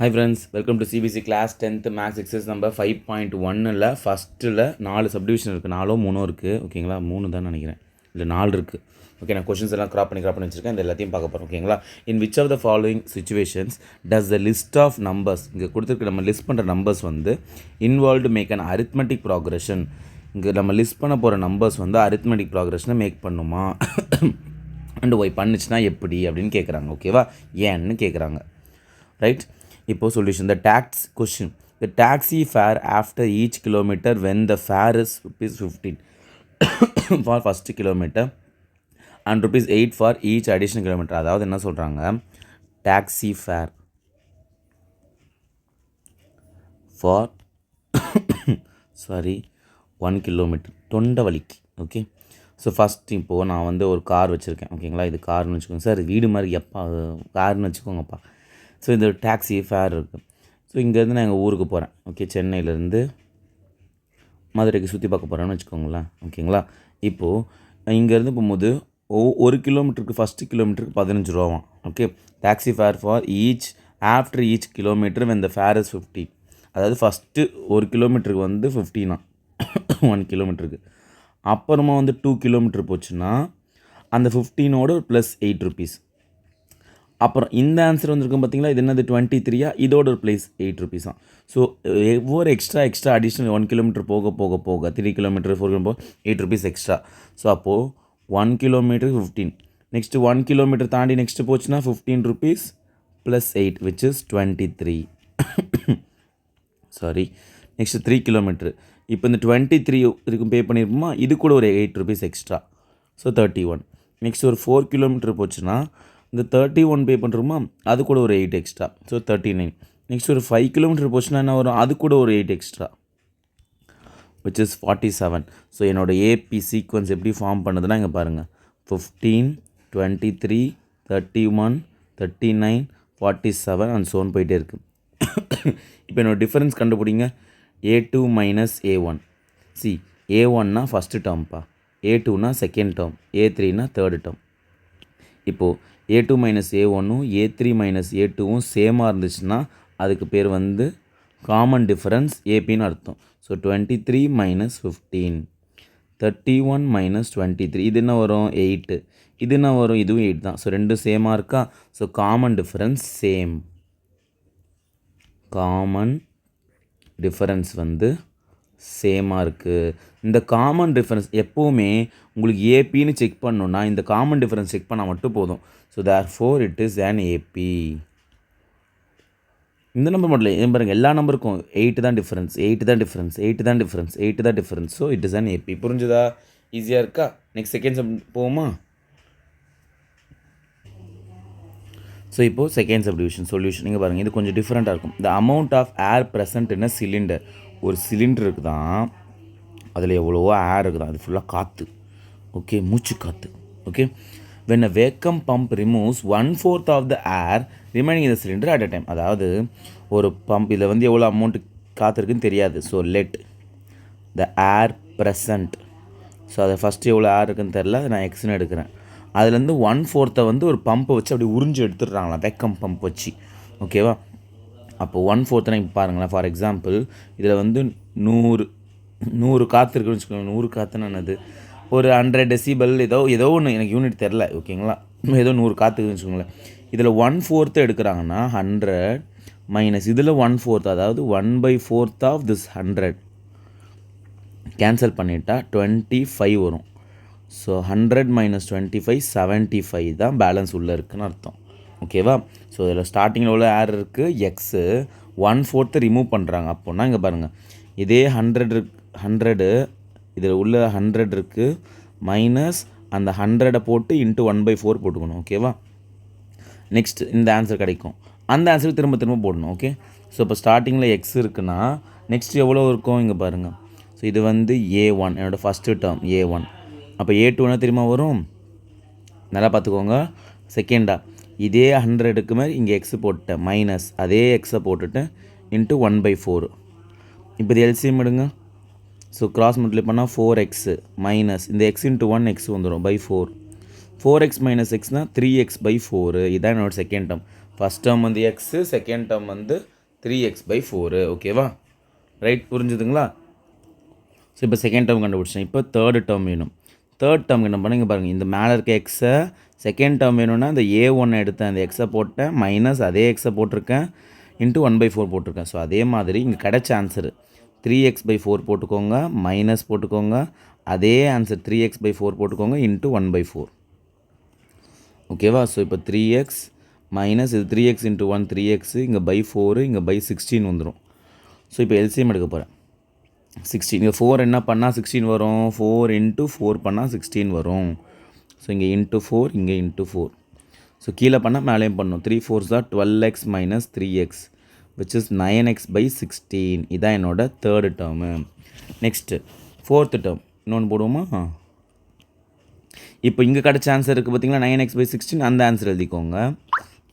Hi friends, welcome to CBC class 10th Maths exercise number 5.1ல் ஃபஸ்ட்டில் 4 subdivision இருக்குது, 4 3 இருக்குது. ஓகேங்களா, 3 தான் நினைக்கிறேன், இல்லை 4 இருக்குது. ஓகே, நான் கொஷின்ஸ் எல்லாம் கிராப் பண்ணி வச்சுருக்கேன். இந்த எல்லாத்தையும் பார்க்க போகிறோம். ஓகேங்களா, in which of the following situations does the list of numbers, இங்கே கொடுத்துருக்க நம்ம லிஸ்ட் பண்ணுற நம்பர்ஸ் வந்து involved make an arithmetic progression. இங்கே நம்ம லிஸ்ட் பண்ண போகிற நம்பர்ஸ் வந்து அரித்மெட்டிக் ப்ராக்ரெஷனை மேக் பண்ணுமா அண்ட் ஒய் பண்ணுச்சுன்னா எப்படி அப்படின்னு கேட்குறாங்க. ஓகேவா, ஏன்னு கேட்குறாங்க. ரைட், இப்போ solution. The tax question, the taxi fare after each kilometer when the fare is rupees 15 for first kilometer and rupees 8 for each additional kilometer. அதாவது என்ன சொல்கிறாங்க, taxi fare for 1 kilometer தொண்டை வலிக்கு. ஓகே, ஸோ ஃபஸ்ட் இப்போது நான் வந்து ஒரு car வச்சுருக்கேன். ஓகேங்களா, இது கார்னு வச்சுக்கோங்க சார், வீடு மாதிரி எப்பா கார்னு வச்சுக்கோங்கப்பா. ஸோ இந்த டாக்ஸி ஃபேர் இருக்குது. ஸோ இங்கேருந்து நான் எங்கள் ஊருக்கு போகிறேன். ஓகே, சென்னையிலேருந்து மதுரைக்கு சுற்றி பார்க்க போகிறேன்னு வச்சுக்கோங்களேன். ஓகேங்களா, இப்போது இங்கேருந்து போகும்போது ஒரு கிலோமீட்டருக்கு ஃபஸ்ட்டு கிலோமீட்டருக்கு 15 ரூபாவாம். Okay, taxi fare for each after each kilometre when the fare is 50. அதாவது ஃபஸ்ட்டு ஒரு கிலோமீட்டருக்கு வந்து 15 1 கிலோமீட்டருக்கு. அப்புறமா வந்து 2 கிலோமீட்டர் போச்சுன்னா அந்த 15ஓட ப்ளஸ் 8 ருபீஸ். அப்புறம் இந்த ஆன்சர் வந்துருக்கும் பார்த்தீங்களா, இது என்னது 23 இதோட ஒரு ப்ளேஸ் 8 ருபீஸாம். ஸோ ஒவ்வொரு எக்ஸ்ட்ரா அடிஷ்னல் 1 கிலோமீட்டர் போக 3 kilometre 4 kilometre 8 rupees extra. So அப்போது 1 கிலோமீட்டருக்கு 15, நெக்ஸ்ட்டு 1 கிலோமீட்டர் தாண்டி நெக்ஸ்ட்டு போச்சுன்னா 15 rupees plus 8 which is 23. Next 3 kilometre. இப்போ இந்த 23 இதுக்கும் பே பண்ணியிருப்போமா, இது கூட ஒரு 8 ருபீஸ் எக்ஸ்ட்ரா, ஸோ 31. நெக்ஸ்ட் ஒரு 4 கிலோமீட்டர் போச்சுன்னா இந்த 31 பே பண்ணுறோமா, அது கூட ஒரு 8 எக்ஸ்ட்ரா, ஸோ 39. நெக்ஸ்ட் ஒரு 5 கிலோமீட்டர் போச்சுன்னா என்ன வரும், அது கூட ஒரு 8 எக்ஸ்ட்ரா விச் இஸ் 47. ஸோ என்னோடய ஏபி சீக்வன்ஸ் எப்படி ஃபார்ம் பண்ணுதுன்னா இங்கே பாருங்கள், 15 23 31 39 47 அண்ட் சோன் போயிட்டே இருக்குது. இப்போ என்னோடய டிஃபரன்ஸ் கண்டுபிடிங்க. A2 minus A1. சி, A1னா ஃபஸ்ட்டு டேர்ம்ப்பா, A2னா செகண்ட் டேர்ம், A3னா தேர்டு டேர்ம். இப்போது A2 மைனஸ் A1ம் A3 மைனஸ் A2வும் சேமாக இருந்துச்சுன்னா அதுக்கு பேர் வந்து காமன் டிஃபரன்ஸ் ஏபின்னு அர்த்தம். ஸோ 23 மைனஸ் 15, 31 மைனஸ் 23, இது என்ன வரும் 8, இது என்ன வரும் இதுவும் 8 தான். ஸோ ரெண்டும் சேமாக இருக்கா. So common difference same, common difference வந்து சேமாக இருக்குது. இந்த காமன் டிஃபரன்ஸ் எப்போவுமே உங்களுக்கு ஏபின்னு செக் பண்ணணுன்னா இந்த காமன் டிஃபரன்ஸ் செக் பண்ணால் மட்டும் போதும். So therefore it is an AP. இந்த நம்பர் மட்டும் இல்லை, பாருங்கள் எல்லா நம்பருக்கும் 8 தான் டிஃபரன்ஸ், 8 தான் டிஃபரன்ஸ், 8 தான் டிஃபரன்ஸ், 8 தான் difference. So it is an AB. புரிஞ்சுதா? ஈஸியாக இருக்கா? நெக்ஸ்ட் செகண்ட் போகுமா? ஸோ இப்போது செகண்ட் சப்டிவிஷன் சொல்யூஷன் நீங்கள் பாருங்கள், இது கொஞ்சம் டிஃப்ரெண்ட்டாக இருக்கும். The amount of air present in a cylinder. ஒரு சிலிண்டருக்கு தான், அதில் எவ்வளவோ ஏர் இருக்குதான், அது ஃபுல்லாக காற்று. ஓகே, மூச்சு காற்று. Okay, when a vacuum pump removes 1/4 of the air remaining in the cylinder at a time. அதாவது ஒரு பம்ப் இதில் வந்து எவ்வளோ அமௌண்ட்டு காற்று இருக்குன்னு தெரியாது. So let the air present. So அதை ஃபஸ்ட்டு எவ்வளோ ஏர் இருக்குன்னு தெரில, அதை நான் எக்ஸ்னு எடுக்கிறேன். அதுலேருந்து 1/4 வந்து ஒரு பம்பை வச்சு அப்படி உறிஞ்சி எடுத்துடுறாங்களா, வேக்கம் பம்ப் வச்சு. ஓகேவா, அப்போ 1/4 இப்போ பாருங்களேன். ஃபார் எக்ஸாம்பிள் இதில் வந்து 100 காற்று இருக்குன்னு வச்சுக்கோங்க. 100 காற்றுன்னு என்னது, ஒரு 100 டெசிபல் ஏதோ ஒன்று, எனக்கு யூனிட் தெரில. ஓகேங்களா, ஏதோ 100 காற்றுக்குன்னு வச்சுக்கோங்களேன். இதில் 1/4 எடுக்கிறாங்கன்னா 100 மைனஸ் இதில் 1/4, அதாவது 1/4 ஆஃப் திஸ் 100 கேன்சல் பண்ணிட்டா 25 வரும். ஸோ 100 மைனஸ் 25 75 தான் பேலன்ஸ் உள்ளே இருக்குதுன்னு அர்த்தம். ஓகேவா, ஸோ இதில் ஸ்டார்டிங்கில் உள்ள ஏர் இருக்குது எக்ஸு, 1/4 ரிமூவ் பண்ணுறாங்க. அப்போன்னா இங்கே பாருங்கள், இதே 100 இதில் உள்ள 100 இருக்குது மைனஸ் அந்த 100 போட்டு இன்ட்டு 1/4 போட்டுக்கணும். ஓகேவா, நெக்ஸ்ட் இந்த ஆன்சர் கிடைக்கும். அந்த ஆன்சருக்கு திரும்ப போடணும். ஓகே, ஸோ இப்போ ஸ்டார்டிங்கில் எக்ஸ் இருக்குன்னா நெக்ஸ்ட் எவ்வளோ இருக்கும் இங்கே பாருங்கள். ஸோ இது வந்து A1, என்னோடய ஃபஸ்ட்டு டேர்ம் A1. அப்போ A2 என்ன தெரியுமா வரும், நல்லா பார்த்துக்கோங்க. செகண்டாக இதே 100க்கு மாதிரி இங்கே எக்ஸ் போட்டுட்டேன், மைனஸ் அதே எக்ஸை போட்டுட்டு இன்ட்டு 1/4. இப்போ இது எல்சிஎம் எடுங்க. ஸோ கிராஸ் மல்டிப்ளை பண்ணால் 4x மைனஸ் இந்த x இன்ட்டு 1 x வந்துடும் பை 4. 4x மைனஸ் எக்ஸ்னால் 3x/4. இதுதான் என்னோடய செகண்ட் டேர்ம். ஃபஸ்ட் டேர்ம் வந்து எக்ஸு, செகண்ட் டேர்ம் வந்து 3x/4. ஓகேவா? ரைட், புரிஞ்சுதுங்களா? ஸோ இப்போ செகண்ட் டேர்ம் கண்டுபிடிச்சேன். இப்போ தேர்டு டேர்ம் வேணும். தேர்ட் டேர்ம் என்ன பண்ணுங்க பாருங்கள், இந்த மேலே இருக்க எக்ஸை செகண்ட் டேர்ம் வேணும்னா இந்த A1 எடுத்தேன், அந்த எக்ஸை போட்டேன், மைனஸ் அதே எக்ஸை போட்டிருக்கேன், இன்ட்டு 1/4 போட்டிருக்கேன். ஸோ அதே மாதிரி இங்கே கிடைச்ச ஆன்சரு 3x/4 போட்டுக்கோங்க, மைனஸ் போட்டுக்கோங்க, அதே ஆன்சர் 3x/4 போட்டுக்கோங்க, இன்ட்டு 1/4. ஓகேவா? ஸோ இப்போ 3x மைனஸ் இது 3x இன்ட்டு 1 3x, இங்கே /4, இங்கே /16 வந்துடும். ஸோ இப்போ எல்சிஎம் எடுக்க போகிறேன். 16, இங்கே 4 என்ன பண்ணால் 16 வரும், 4 இன்ட்டு 4 பண்ணால் 16 வரும். ஸோ இங்கே இன்ட்டு 4, இங்கே இன்ட்டு 4. ஸோ கீழே பண்ணால் மேலேயும் பண்ணணும். 3 4s தான் 12x minus 3x which is 9x/16. இதான் என்னோட third term. Next fourth term இன்னொன்று போடுவோமா? இப்போ இங்கே கிடச்ச ஆன்சர் இருக்குது பார்த்தீங்களா, 9x/16, அந்த ஆன்சர் எழுதிக்கோங்க.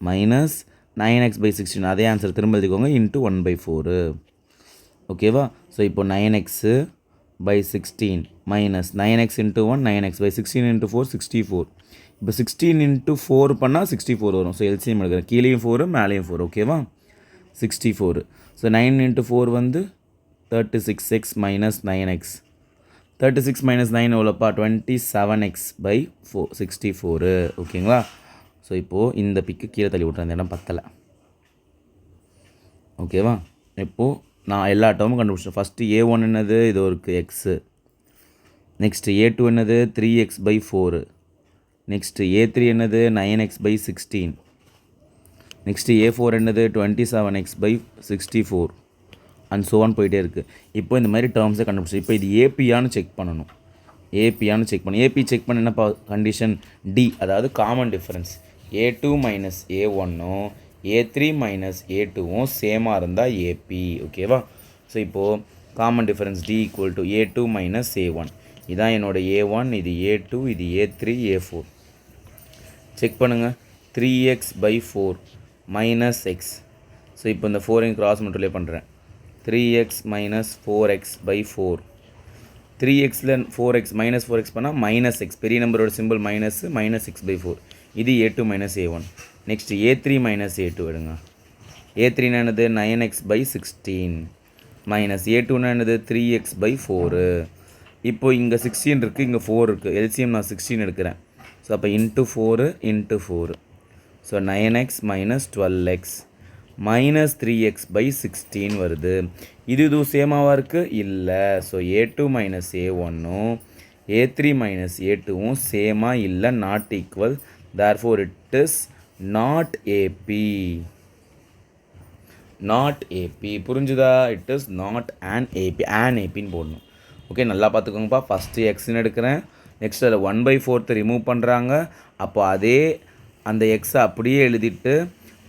மைனஸ் 9x/16 அதே ஆன்சர் திரும்ப எழுதிக்கோங்க, இன்ட்டு 1/4. ஓகேவா? ஸோ இப்போ 9x/16 minus 9x into 1 9x/16 into 4 64. இப்போ 16 இன்ட்டு 4 பண்ணால் 64 வரும். ஸோ எல்சிஎம் எடுக்கிறேன், கீழேயும் 4 மேலேயும் 4. ஓகேவா? 64. ஸோ 9 இன்ட்டு 4 வந்து 36x minus 9x. 36 minus 9 எவ்வளோப்பா? 27x/4 64. ஓகேங்களா? ஸோ இப்போது இந்த பிக்கு கீழே தள்ளி விட்றேன், அந்த இடம் பத்தலை. ஓகேவா? இப்போது நான் எல்லா டேர்மும் கண்டுபிடிச்சேன். ஃபஸ்ட்டு A1 என்னது, இது இருக்குது எக்ஸு. நெக்ஸ்ட்டு A2 என்னது 3x/4. நெக்ஸ்ட்டு A3 என்னது 9x/16. நெக்ஸ்ட்டு A4 என்னது 27x/64 அண்ட் ஸோ ஆன் போயிட்டே இருக்குது. இப்போ இந்த மாதிரி டேர்ம்ஸை கண்டுபிடிச்சி இப்போ இது ஏபியான்னு செக் பண்ணணும். ஏபியான்னு செக் பண்ணணும். ஏபி செக் பண்ண என்ன கண்டிஷன்? டி, அதாவது காமன் டிஃப்ரென்ஸ். A2 மைனஸ் A1ம் A3 மைனஸ் A2வும் சேமாக இருந்தால் ஏபி. ஓகேவா? ஸோ இப்போது common difference d equal to A2 minus A1. இதான் என்னோட A1, இது A2, இது A3, A4. செக் பண்ணுங்கள். 3x/4 minus X. ஸோ இப்போ இந்த 4 கிராஸ் மல்டிப்ளை பண்ணுறேன். 3x minus 4x/4. 3xல 4x minus 4x பண்ணால் மைனஸ் எக்ஸ், பெரிய நம்பரோட சிம்பிள் மைனஸ் -x/4. இது A2 minus A1. Next A3 minus A2 எடுங்க. A3 என்னது 9x/16 மைனஸ் A2 என்னது 3x/4. இப்போ இங்கே 16 இருக்குது, இங்கே 4 இருக்குது. எல்சிஎம் நான் 16 எடுக்கிறேன். ஸோ அப்போ into 4 into 4. So 9x minus 12x minus 3x/16 வருது. இதுவும் சேமாவாக இருக்குது இல்லை. ஸோ A2 மைனஸ் A1ம் A3 மைனஸ் A2வும் சேமாக இல்லை, not equal. Therefore it is not AP. Not AP, புரிஞ்சுதா? It is not an AP. An ஏபின்னு போடணும். ஓகே, நல்லா பார்த்துக்கோங்கப்பா. ஃபஸ்ட்டு எக்ஸ்ன்னு எடுக்கிறேன். நெக்ஸ்ட் அதில் 1/4 ரிமூவ் பண்ணுறாங்க. அப்போ அதே அந்த எக்ஸை அப்படியே எழுதிட்டு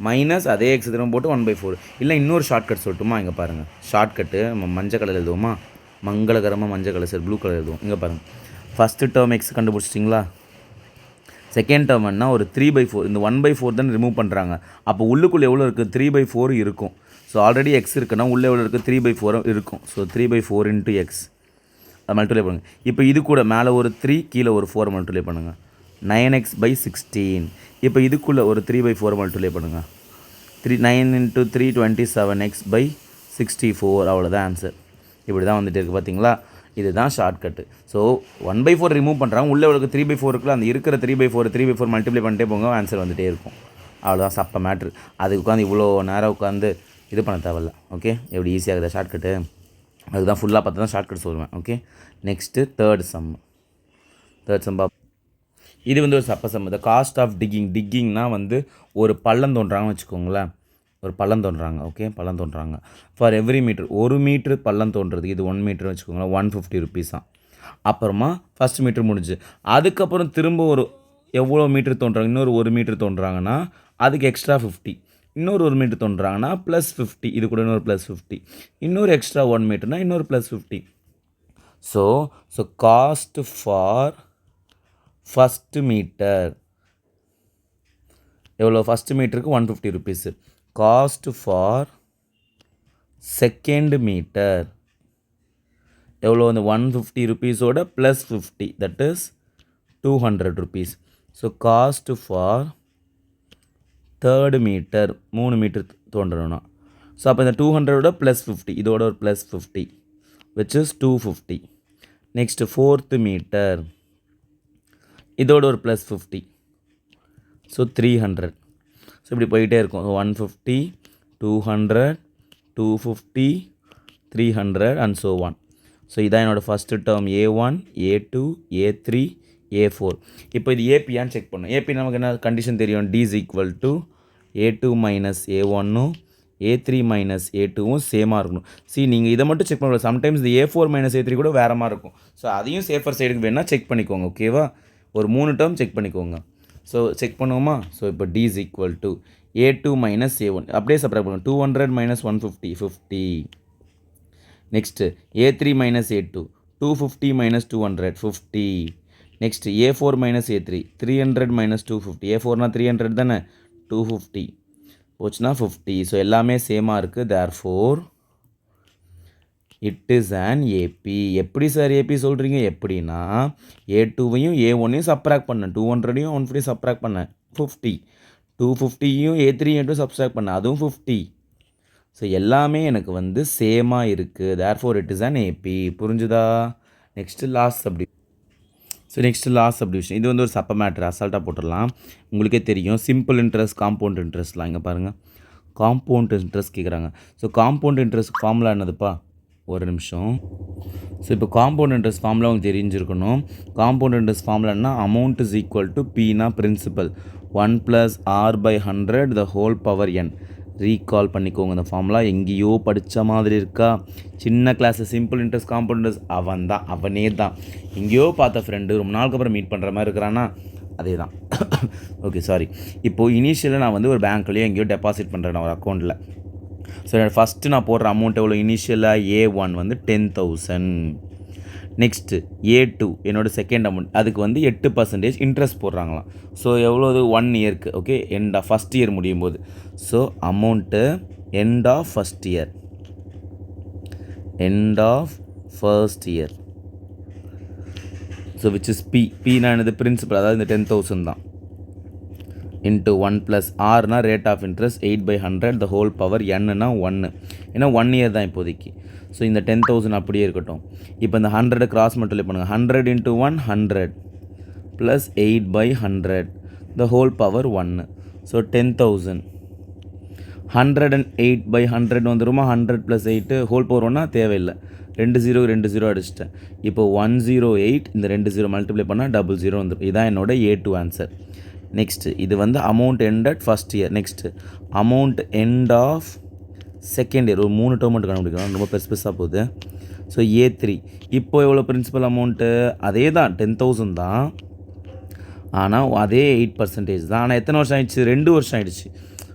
மைனஸ் அதே எக்ஸ் திரும்ப போட்டு 1/4. இல்லை இன்னொரு ஷார்ட்கட் சொல்லட்டுமா? இங்கே பாருங்கள், ஷார்ட்கட்டு நம்ம மஞ்சள் கலர் எழுதுவோமா? மங்களகரமாக மஞ்சள் கலர், சரி ப்ளூ கலர் எழுதுவோம். இங்கே பாருங்கள், ஃபஸ்ட்டு டேர்ம் எக்ஸ் கண்டுபிடிச்சிட்டிங்களா? செகண்ட் டேர்ம்னா ஒரு 3/4, இந்த 1/4 தான் ரிமூவ் பண்ணுறாங்க. அப்போ உள்ளுக்குள்ளே எவ்வளோ இருக்குது? 3/4 இருக்கும். ஸோ ஆல்ரெடி எக்ஸ் இருக்குன்னா உள்ளே எவ்வளோ இருக்குது? 3/4 இருக்கும். ஸோ 3/4 இன்ட்டு எக்ஸ் அதை மல்டிப்ளை பண்ணுங்கள். இப்போ இது கூட மேலே ஒரு 3 கீழே ஒரு 4 மல்டிப்ளை பண்ணுங்கள். 9x/16. இப்போ இதுக்குள்ளே ஒரு 3/4 மல்டிப்ளை பண்ணுங்கள். 9 × 3 27x/64. அவ்வளோதான் ஆன்சர். இப்படி தான் வந்துட்டு இருக்குது பார்த்தீங்களா? இதுதான் ஷார்ட்கட்டு. ஸோ 1/4 ரிமூவ் பண்ணுறாங்க, உள்ளே உங்களுக்கு 3/4 இருக்குல்ல, அந்த இருக்கிற 3/4 மல்டிப்ளை பண்ணிட்டே போங்க, ஆன்சர் வந்துகிட்டே இருக்கும். அவ்வளோதான், சப்ப மேட்ரு. அதுக்கு உட்காந்து இவ்வளோ நேரம் உட்காந்து இது பண்ண தேவையில்ல. ஓகே, எப்படி ஈஸியாகுது ஷார்ட்கட்டு? அதுதான் ஃபுல்லாக பார்த்து தான் ஷார்ட்கட் சொல்லுவேன். Okay, next third sum. இது வந்து ஒரு சப்ப சம். த காஸ்ட் ஆஃப் டிக்கிங்னால் வந்து ஒரு பள்ளம் தோன்றாங்கன்னு வச்சுக்கோங்களேன். ஒரு பள்ளம் தோன்றாங்க. ஓகே, பள்ளம் தோன்றாங்க. ஃபார் எவ்ரி மீட்டர், ஒரு மீட்ரு பள்ளம் தோன்றது, இது 1 மீட்டர் வச்சுக்கோங்களேன், 150 rupees தான். அப்புறமா ஃபஸ்ட் மீட்டர் முடிஞ்சு, அதுக்கப்புறம் திரும்ப ஒரு எவ்வளோ மீட்டர் தோன்றாங்க, இன்னொரு 1 மீட்டர் தோன்றாங்கன்னா அதுக்கு எக்ஸ்ட்ரா 50. இன்னொரு 1 மீட்டர் தோன்றாங்கன்னா +50, இது கூட இன்னொரு +50. இன்னொரு எக்ஸ்ட்ரா 1 மீட்டர்னால் இன்னொரு +50. So cost for first metre எவ்வளோ? ஃபஸ்ட்டு மீட்டருக்கு 150 rupees. Cost for second metre எவ்வளோ? அந்த 150 rupeesோட +50, that is 200 rupees. So cost for third metre 3 metre தோன்றணும்னா ஸோ அப்போ இந்த 200ஓட ப்ளஸ் 50 இதோட ஒரு plus 50 which is 250. Next fourth metre இதோட ஒரு ப்ளஸ் 50 ஸோ 300. ஸோ இப்படி போயிட்டே இருக்கும் 150 200 250 300 அண்ட் ஸோ ஒன். ஸோ இதான் என்னோடய first term A1 A2 A3 A4. இப்போ இது ஏபியான்னு செக் பண்ணணும். ஏபி நமக்கு என்ன கண்டிஷன் தெரியும், D is equal to A2 minus A1 A3 minus A2வும் சேமாக இருக்கணும். நீங்கள் இதை மட்டும் செக் பண்ணக்கூடாது. சம்டைம்ஸ் இந்த A4 மைனஸ் A3 கூட வேறு மாதிரி இருக்கும். ஸோ அதையும் சேஃபர் சைடுக்கு வேணால் செக் பண்ணிக்கோங்க. ஓகேவா, ஒரு 3 டேர்ம் செக் பண்ணிக்கோங்க. ஸோ செக் பண்ணுவோமா. ஸோ இப்போ D is equal to A2 minus A1 அப்படியே சப்ராக்ட் பண்ணுவோம். 200 minus 150 50. Next A3 minus A2 250 minus 200 50. Next A4 minus A3 300 minus 250. A4னா 300 தானே, 250 போச்சுன்னா 50. ஸோ எல்லாமே சேமாக இருக்குது. Therefore it is an AB. எப்படி சார் ஏபி சொல்கிறீங்க? எப்படின்னா A2வையும் A1ஐயும் சப்ராக்ட் பண்ணேன், 200ஐயும் 150 சப்ராக்ட் பண்ணேன் 50, 250யும் A3 A2 சப்ராக்ட் பண்ணேன் அதுவும் 50. ஸோ எல்லாமே எனக்கு வந்து சேமாக இருக்குது. Therefore it is an AP. புரிஞ்சுதா? Next last subdivision. So next last subdivision. இது வந்து ஒரு சப்ப மேட்ரு, அசால்ட்டாக போட்டுடலாம். உங்களுக்கே தெரியும் சிம்பிள் இன்ட்ரெஸ்ட் காம்பவுண்ட் இன்ட்ரெஸ்ட்லாம். இங்கே பாருங்கள், காம்பவுண்ட் இன்ட்ரெஸ்ட் கேட்குறாங்க. ஸோ காம்பவுண்ட் இன்ட்ரெஸ்ட் ஃபார்முலா என்னதுப்பா, ஒரு நிமிஷம். ஸோ இப்போ காம்பவுண்ட் இன்ட்ரெஸ்ட் ஃபார்முலா உங்களுக்கு தெரிஞ்சிருக்கணும். காம்பவுண்ட் இன்ட்ரெஸ்ட் ஃபார்முலான்னா அமௌண்ட் இஸ் ஈக்குவல் டு Pனா principal 1 + R/100 the whole power n. Recall பண்ணிக்கோங்க. இந்த ஃபார்முலா எங்கேயோ படித்த மாதிரி இருக்கா? சின்ன கிளாஸில் சிம்பிள் இன்ட்ரெஸ்ட் காம்பவுண்ட் இன்ட்ரெஸ்ட் அவனே தான் எங்கேயோ பார்த்த ஃப்ரெண்டு ரொம்ப நாளுக்கு அப்புறம் மீட் பண்ணுற மாதிரி இருக்கிறான்னா அதே தான். Okay sorry. இப்போது இனிஷியலாக நான் வந்து ஒரு பேங்க்லேயே எங்கேயோ டெபாசிட் பண்ணுறேன் ஒரு அக்கௌண்ட்டில். ஸோ ஃபஸ்ட்டு நான் போடுற அமௌண்ட் எவ்வளோ, இனிஷியலாக A1 வந்து 10,000. நெக்ஸ்ட்டு A2 என்னோடய செகண்ட் அமௌண்ட், அதுக்கு வந்து 8% இன்ட்ரெஸ்ட் போடுறாங்களாம். ஸோ எவ்வளோ, 1 இயருக்கு. Okay, end of first year முடியும் போது. So amount end of first year, end of first year. So which is Pனா என்னது, பிரின்சிபல், அதாவது இந்த 10,000 தான், இன்ட்டு 1 + Rனா rate of interest 8/100 the whole power n-னா 1. ஏன்னா 1 இயர் தான் இப்போதைக்கு. ஸோ இந்த 10,000 அப்படியே இருக்கட்டும். இப்போ இந்த 100 கிராஸ் மல்டிப்ளை பண்ணுங்கள். 100 × 1 100 + 8/100 த ஹோல் பவர் 1. ஸோ 10,000 108/100 வந்துருமா. 100 + 8 ஹோல் பவர் 1 தேவையில்லை. 2 0 அடிச்சிட்டேன். இப்போ 108 இந்த 2 0 மல்டிப்ளை பண்ணால் 00 வந்துடும். இதுதான் என்னோட A2 ஆன்சர். நெக்ஸ்ட்டு இது வந்து amount end at first year. Next amount end of second year. ஒரு 3 டேர்ம் மட்டும் கண்டுபிடிக்கலாம், ரொம்ப பெருசாக போகுது. ஸோ A3 இப்போ எவ்வளோ பிரின்சிபல் அமௌண்ட்டு, அதே தான் 10,000 தான், ஆனால் அதே 8% தான். ஆனால் எத்தனை வருஷம் ஆயிடுச்சு, 2 வருஷம் ஆயிடுச்சு.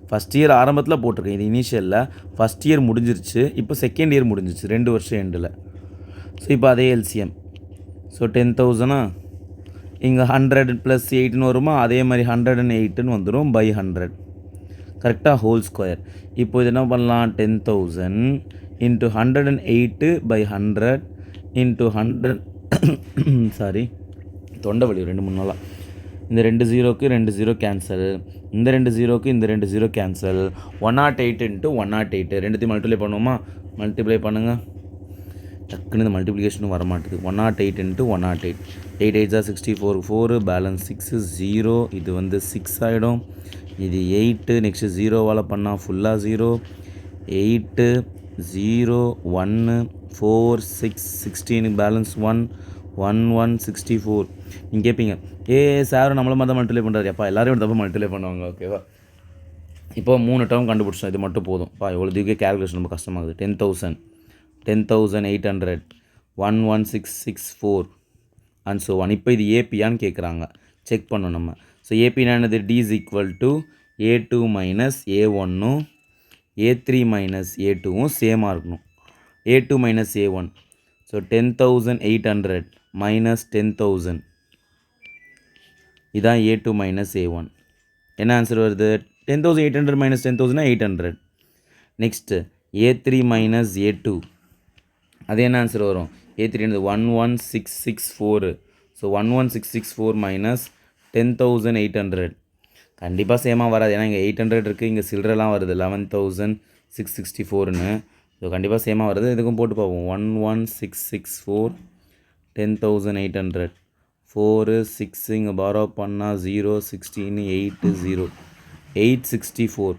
ஃபஸ்ட் இயர் ஆரம்பத்தில் போட்டிருக்கேன், இது இனிஷியலில். ஃபஸ்ட் இயர் முடிஞ்சிருச்சு, இப்போ செகண்ட் இயர் முடிஞ்சிருச்சு 2 வருஷம் எண்டில். ஸோ இப்போ அதே எல்சிஎம். ஸோ 10,000 இங்கே 100 + 8ன்னு வருமா, அதே மாதிரி 108ன்னு வந்துடும் /100. கரெக்டாக ஹோல் ஸ்கொயர். இப்போ இது என்ன பண்ணலாம், 10,000 × 108/100 × 100 சாரி தொண்டை வலி 2-3 நாளாக. இந்த 2 0க்கு 2 0 கேன்சல், இந்த 2 0க்கு இந்த 2 0 கேன்சல். 108 × 108 ரெண்டுத்தையும் மல்டிப்ளை பண்ணுவோமா, மல்டிப்ளை பண்ணுங்கள். டக்குன்னு இந்த மல்டிப்ளிகேஷனும் வரமாட்டுது. 108 × 108 8 8 64 4 பேலன்ஸ் 6 0. இது வந்து 6 ஆகிடும். இது 8 நெக்ஸ்ட்டு 0வால் பண்ணால் ஃபுல்லாக 0 8 0 1 4 6 16 பேலன்ஸ் 1 1 1 64. நீங்கள் கேட்பீங்க, சார் நம்மள மாதிரி தான் மல்டிப்ளை பண்ணுறாரு. எப்பா எல்லோரும் தப்பு மல்டிப்ளை பண்ணுவாங்க. ஓகேவா, இப்போ 3 டேர்ம் கண்டுபிடிச்சோம், இது மட்டும் போதும். எவ்வளோ இதுக்கே கேல்குலேஷன் ரொம்ப கஷ்டமாகுது. 10,000 10,800 11664 அண்ட் ஸோ ஒன். இப்போ இது ஏபியான்னு கேட்குறாங்க, செக் பண்ணணும் நம்ம. ஸோ ஏபினா என்னது, D is equal to A2 minus A1 A3 minus A2வும் சேமாக இருக்கணும். A2 minus A1. So 10,800 minus 10,000 இதான் A2 மைனஸ் A1. என்ன ஆன்சர் வருது, 10,800 minus 10,000 800. Next A3 minus A2, அது என்ன ஆன்சர் வரும், A3 என்னது 11664. So 11664 minus 10,800. கண்டிப்பாக சேமாக வராது. ஏன்னா இங்கே 800 இருக்குது, இங்கே சில்லறலாம் வருது 11,664ன்னு. ஸோ கண்டிப்பாக சேமாக வருது. இதுக்கும் போட்டு பார்ப்போம். 11,664 10,800 4 6 இங்கே பாரோ பண்ணால் 0 16 8 0 864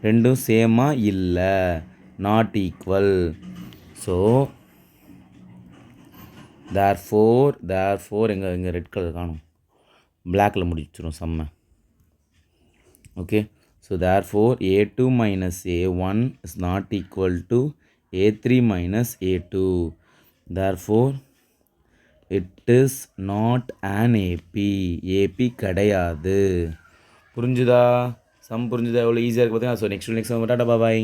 ரெண்டும் சேமாக இல்லை, நாட் ஈக்குவல். ஸோ தேர்ஃபோர் எங்கே ரெட் கலர் காணும், பிளாக்கில் முடிச்சிடும் செம்ம. Okay, so therefore A2 minus A1 is not equal to A3 minus A2. Therefore it is not an AP கிடையாது. புரிஞ்சுதா? சம் புரிஞ்சுதா? எவ்வளோ ஈஸியாக இருக்குது பார்த்தீங்கன்னா. ஸோ நெக்ஸ்ட் டாட்டா பாய்.